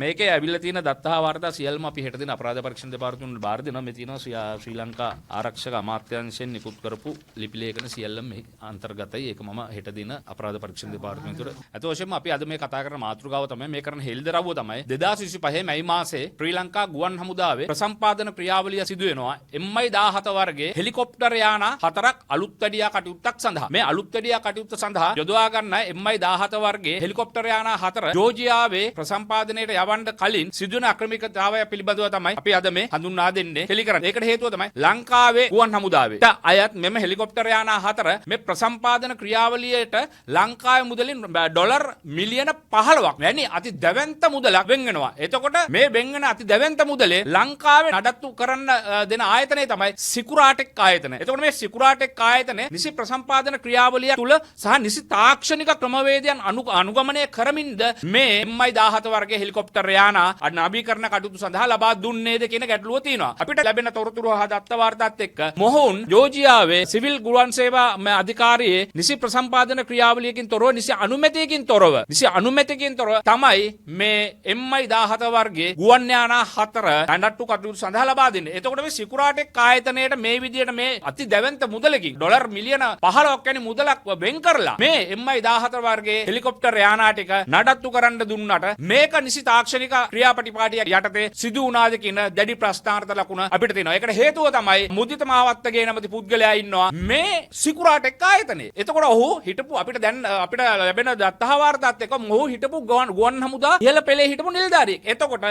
මේකේ ඇවිල්ලා තියෙන දත්තා වාර්තා සියල්ලම අපි හෙට දින අපරාධ පරීක්ෂණ දෙපාර්තමේන්තුවට බාර දෙනවා. මේ තියෙනවා ශ්‍රී ලංකා ආරක්ෂක අමාත්‍යාංශයෙන් නිකුත් කරපු ලිපි ලේඛන සියල්ලම මේ අන්තර්ගතයි. ඒක මම හෙට දින අපරාධ පරීක්ෂණ දෙපාර්තමේන්තුවට අතවශ්‍යම අපි අද මේ කතා කරන මාතෘකාව තමයි මේ කරන හෙළිදරව්ව තමයි 2025 මැයි මාසයේ ශ්‍රී ලංකා ගුවන් හමුදාවේ ප්‍රසම්පාදන ක්‍රියාවලිය සිදු වෙනවා. MI-17 වර්ගයේ හෙලිකොප්ටර් යාන 4ක් අලුත් වැඩියා කටයුත්තක් සඳහා. මේ අලුත් වැඩියා කටයුත්ත සඳහා යොදවා ගන්න MI-17 වර්ගයේ හෙලිකොප්ටර් යාන 4 ජෝර්ජියාවේ ප්‍රසම්පාදනයට යවන්න කලින් සිදුවන අක්‍රමිකතාවය පිළිබඳව තමයි අපි අද මේ හඳුන්වා දෙන්නේ හෙළි කරන්නේ. ඒකට හේතුව තමයි ලංකාවේ ගුවන් හමුදාවේ අයත් මෙම හෙලිකොප්ටර් යාන 4 මේ ප්‍රසම්පාදන ක්‍රියාවලියට ලංකාවේ මුදලින් ඩොලර් මිලියන 15ක් වැනි අති දැවැන්ත මුදලක් වෙන් වෙනවා. එතකොට මේ වෙන් වෙන අති දැවැන්ත මුදලේ ලංකාවේ නඩත්තු කරන්න දෙන ආයතනය තමයි සිකුරාටෙක් ආයතනය. එතකොට මේ සිකුරාටෙක් ආයතනය නිසි ප්‍රසම්පාදන ක්‍රියාවලිය තුල සහ නිසි තාක්ෂණික ක්‍රමවේදයන් අනුගමනය කරමින්ද මේ MI-17 වර්ගයේ හෙලිකොප්ටර් යාන නවීකරණ කටයුතු සඳහා ලබා දුන්නේද කියන ගැටලුව තියෙනවා. අපිට ලැබෙන තොරතුරු හා දත්ත වාර්තාත් එක්ක මොහොන් ජෝර්ජියාවේ සිවිල් ගුවන් සේවා අධිකාරියේ නිසි ප්‍රසම්පාදන ක්‍රියාවලියකින් තොරව නිසි අනුමැතියකින් තොරව තමයි මේ MI-17 වර්ගයේ ගුවන් යාන 4 නඩත්තු කටයුතු සඳහා ලබා දෙන්නේ. එතකොට මේ සිකුරාටෙක් ආයතනයේට මේ විදියට මේ අති දැවැන්ත මුදලකින් ඩොලර් මිලියන 15ක් වැනි මුදලක් වෙන් කරලා මේ MI-17 වර්ගයේ හෙලිකොප්ටර් යාන ටික නඩත්තු කරන්න දුන්නට මේක නිසි තාක්ෂණික ක්‍රියාපටිපාටිය යටතේ සිදු වුණාද කියන දැඩි ප්‍රශ්නාර්ථ ලකුණ අපිට තියෙනවා. ඒකට හේතුව තමයි මුදිත මාවත්තගේ නැමැති පුද්ගලයා ඉන්නවා මේ සිකුරාටෙක් ආයතනයේ. එතකොට ඔහු හිටපු අපිට ලැබෙන දත්තා වාර්තාත් එක්ක මොහු හිටපු ගුවන් හමුදා ඉහළ පෙළේ හිටපු නිලධාරියෙක්. එතකොට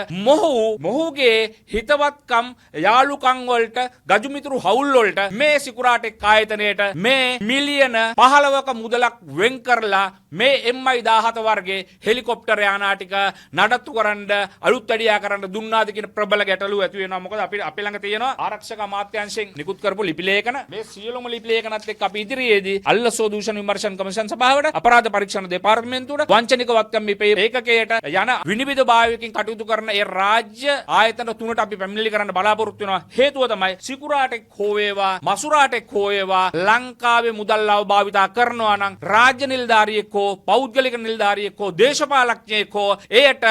මොහුගේ හිතවත්කම් යාළුකම් වලට ගජුමිතුරු හවුල් වලට මේ සිකුරාටෙක් ආයතනයට මේ මිලියන 15ක මුදලක් වෙන් කරලා මේ MI-17 වර්ගයේ හෙලිකොප්ටර් යාන ටික නඩත්තු කරන්න අලුත් වැඩියා කරන්න දුන්නාද කියන ප්‍රබල ගැටලුව ඇති වෙනවා. මොකද අපි ළඟ තියෙනවා ආරක්ෂක අමාත්‍යාංශයෙන් නිකුත් කරපු ලිපි ලේඛන. මේ සියලුම ලිපි ලේඛනත් එක්ක අපි ඉදිරියේදී අල්ලසෝ දූෂණ විමර්ශන කමිෂන් සභාවට අපරාධ පරීක්ෂණ දෙපාර්තමේන්තුවට වංචනික වත්කම් ඒකකයට යන විනිවිද භාවයකින් කටයුතු කරන ඒ රාජ්‍ය ආයතන තුනට අපි පැමිණිලි කරන්න බලාපොරොත්තු වෙනවා. හේතුව තමයි සිකුරාටෙක් හෝ වේවා මසුරාටෙක් හෝ වේවා ලංකාවේ මුදල් භාවිතා කරනවා නම් රාජ්‍ය නිලධාරියෙක් හෝ පෞද්ගලික නිලධාරියෙක් හෝ දේශපාලඥයෙක් හෝ එයට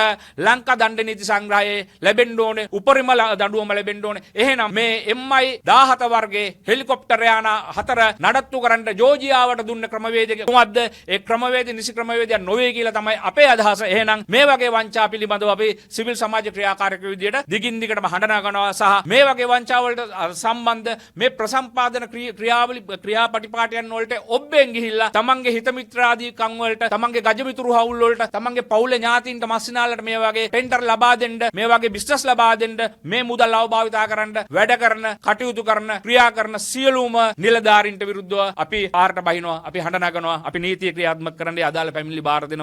ලංකා දණ්ඩ නීති සංග්‍රහයේ ලැබෙන්න ඕනේ උපරිම දඬුවම ලැබෙන්න ඕනේ. එහෙනම් මේ MI-17 වර්ගයේ හෙලිකොප්ටර් යාන 4 නඩත්තු කරන්න ජෝර්ජියාවට දුන්න ක්‍රමවේදය කොහොමද? ඒ ක්‍රමවේද නිසි ක්‍රමවේදයක් නොවේ කියලා තමයි අපේ අදහස. එහෙනම් මේ වගේ වංචා පිළිබඳව අපි සිවිල් සමාජ ක්‍රියාකාරක විදියට දිගින් දිගටම හඬ නගනවා සහ මේ වගේ වංචා වලට සම්බන්ධ මේ ප්‍රසම්පාදන ක්‍රියාපටිපාටියන් වලට ඔබ්බෙන් ගිහිල්ලා තමන්ගේ හිත මිත්‍රාදීකම් වලට තමන්ගේ ගජමිතුරු හවුල් වලට තමන්ගේ පවුලේ ඥාතීන්ට මස්සිනාලට මේ වගේ ටෙන්ඩර් ලබා දෙන්න මේ වගේ බිස්නස් ලබා දෙන්න මේ මුදල් අවභාවිතා කරන්න වැඩ කරන කටයුතු කරන ක්‍රියා කරන සියලුම නිලධාරීන්ට විරුද්ධව අපි පාරට බහිනවා අපි හඬ නගනවා අපි නීතිය ක්‍රියාත්මක කරන්න අදාළ පැමිණිලි බාර දෙනවා.